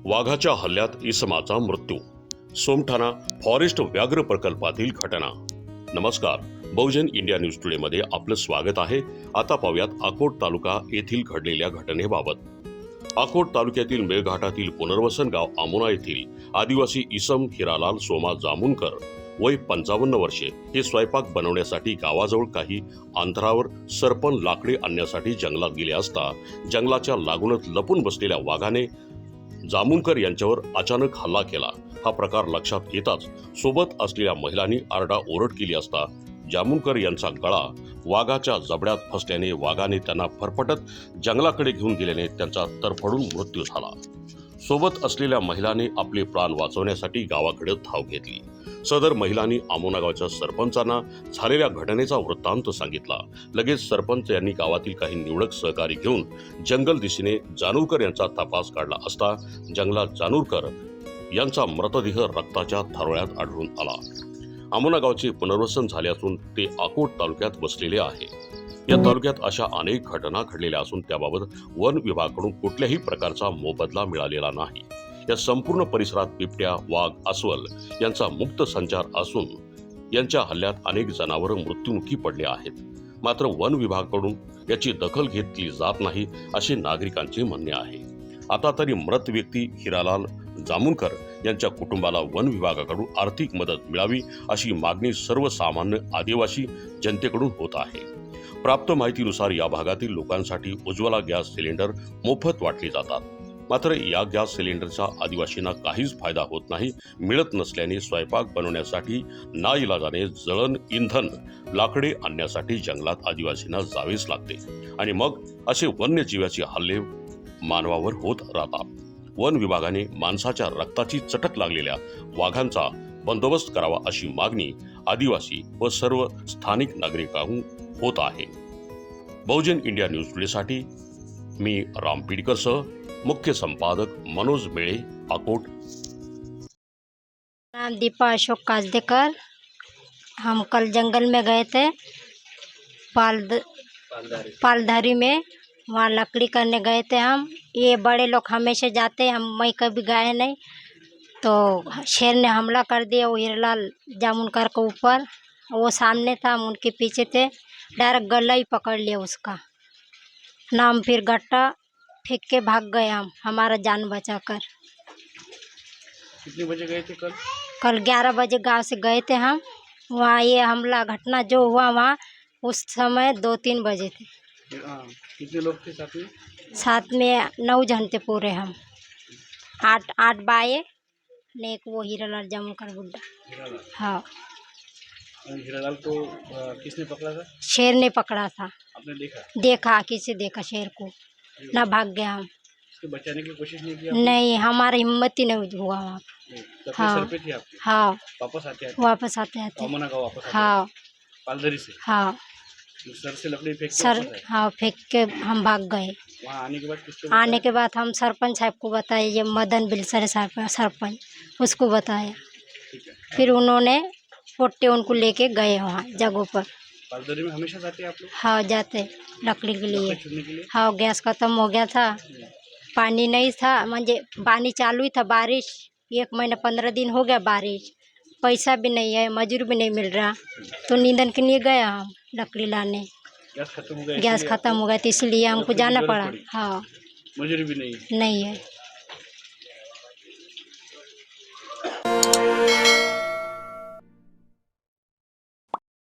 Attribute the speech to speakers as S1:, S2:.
S1: वाघाच्या हल्ल्यात इसमाचा मृत्यू. सोमठाणा फॉरेस्ट व्याघ्र प्रकल्पातील घटना. नमस्कार, बहुजन इंडिया न्यूज टुडे मध्ये आपलं स्वागत आहे. आता पाहूयात अकोट तालुका येथील घडलेल्या घटनेबाबत. अकोट तालुक्यातील मेळघाटातील पुनर्वसन गाव आमोना येथील आदिवासी इसम हिरालाल सोमा जामुनकर वय 55 वर्षे हे स्वयंपाक बनवण्यासाठी गावाजवळ काही अंतरावर सरपण लाकडे आणण्यासाठी जंगलात गेले असता जंगलाच्या लागूनच लपून बसलेल्या वाघाने जामुनकर यांच्यावर अचानक हल्ला केला. हा प्रकार लक्षात येताच सोबत असलेल्या महिलांनी आरडाओरड केली असता जामुनकर यांचा गळा वाघाच्या जबड्यात फसल्याने वाघाने त्यांना फरफटत जंगलाकडे घेऊन गेल्याने त्यांचा तरफडून मृत्यू झाला. सोबत असलेल्या महिलांनी आपले प्राण वाचवण्यासाठी गावाकडे धाव घेतली. सदर महिलांनी आमोना गावच्या सरपंचांना झालेल्या घटनेचा वृत्तांत सांगितला. लगेच सरपंच यांनी गावातील काही निवडक सहकारी घेऊन जंगल दिशेने जानूरकर यांचा तपास काढला असता जंगलात जानूरकर यांचा मृतदेह रक्ताच्या थारोळ्यात आढळून आला. आमोना गावचे पुनर्वसन झाले असून ते अकोट तालुक्यात वसलेले आहे. या तालुक्यात अशा अनेक घटना घडलेल्या असून त्याबाबत वन विभागाकडून कुठल्याही प्रकारचा मोबदला मिळालेला नाही. या संपूर्ण परिसरात बिबट्या, वाघ, अस्वल यांचा मुक्त संचार असून यांच्या हल्ल्यात अनेक जनावरं मृत्युमुखी पडले आहेत. मात्र वन विभागाकडून याची दखल घेतली जात नाही असे नागरिकांचे म्हणणे आहे. आता तरी मृत व्यक्ती हिरालाल जामुनकर यांच्या कुटुंबाला वन विभागाकडून आर्थिक मदत मिळावी अशी मागणी सर्वसामान्य आदिवासी जनतेकडून होत आहे. प्राप्त माहितीनुसार या भागातील लोकांसाठी उज्ज्वला गॅस सिलेंडर मोफत वाटले जातात. मात्र या गॅस सिलेंडरचा आदिवासींना काहीच फायदा होत नाही. मिळत नसल्याने स्वयंपाक बनवण्यासाठी नाईलाजाने जळण इंधन लाकडे आणण्यासाठी जंगलात आदिवासींना जावेच लागते आणि मग असे वन्यजीवाचे हल्ले मानवावर होत राहतात. वन विभागाने माणसाच्या रक्ताची चटक लागलेल्या वाघांचा बंदोबस्त करावा अशी मागणी आदिवासी व सर्व स्थानिक नागरिकांकडून होत आहे. बहुजन इंडिया न्यूज टुडेसाठी मी राम पिडकरसह मुख्य संपादक मनोज मेळे, अकोट.
S2: नाम दीपा अशोक काजदेकर। हम कल जंगल में गए थे पालधारी में, वहाँ लकड़ी करने गए थे हम। ये बड़े लोग हमेशा जाते, मैं कभी गए नहीं। तो शेर ने हमला कर दिया वो हिरलाल जामुनकर के ऊपर। वो सामने था, हम उनके पीछे थे, डायरेक्ट गला ही पकड़ लिया उसका। नाम फिर गट्टा फेंक के भाग गए हम, हमारा जान बचाकर।
S3: कितने बजे गए थे कल?
S2: कल 11 बजे गांव से गए थे हम। वहाँ ये हमला घटना जो हुआ वहाँ उस समय 2-3 बजे थे।
S3: कितने लोग थे साथ में?
S2: साथ में 9 जन थे पूरे हम। 8 बाए ने एक वो हीरालाल जामुनकर बुड्ढा।
S3: हिरालाल।
S2: हाँ।
S3: और हिरालाल को किसने पकड़ा था?
S2: शेर ने पकड़ा था।
S3: आपने देखा?
S2: देखा, किसी देखा शेर को, ना भाग गया हम।
S3: उसको बचाने की कोशिश नहीं की?
S2: नहीं, हमारा हिम्मत ही नहीं हुआ वहाँ।
S3: हाँ। सर पे थी आपकी?
S2: हाँ,
S3: वापस आते
S2: वापस आते
S3: आमोना गाँव वापस आते?
S2: हाँ
S3: पालधरी से?
S2: हाँ।
S3: सर से लकड़ी फेंक के
S2: सर,
S3: वापस आए?
S2: हाँ, फेंक के हम भाग गए।
S3: वहाँ आने के बाद किसको
S2: आने
S3: बताया?
S2: के बाद हम सरपंच साहब को बताया, ये मदन बिलसरे सरपंच, उसको बताया।
S3: ठीक है।
S2: फिर उन्होंने पोट्टे उनको लेके गए वहाँ जगहों पर।
S3: पालधरी में हमेशा जाते आप लोग
S2: हाँ, जाते लकड़ी के लिए।
S3: लकड़ी चुनने के लिए?
S2: हाँ, गैस खत्म हो गया था, पानी नहीं था, म्हणजे पानी चालू ही था, बारिश 1 महीना 15 दिन हो गया बारिश, पैसा भी नहीं है, मजदूर भी नहीं मिल रहा, तो नींदन के लिए गया हम लकड़ी लाने।
S3: गैस खत्म हो गया?
S2: गैस खत्म हो गया तो इसलिए हमको जाना पड़ा। हाँ,
S3: मजदूरी भी नहीं है?
S2: नहीं है।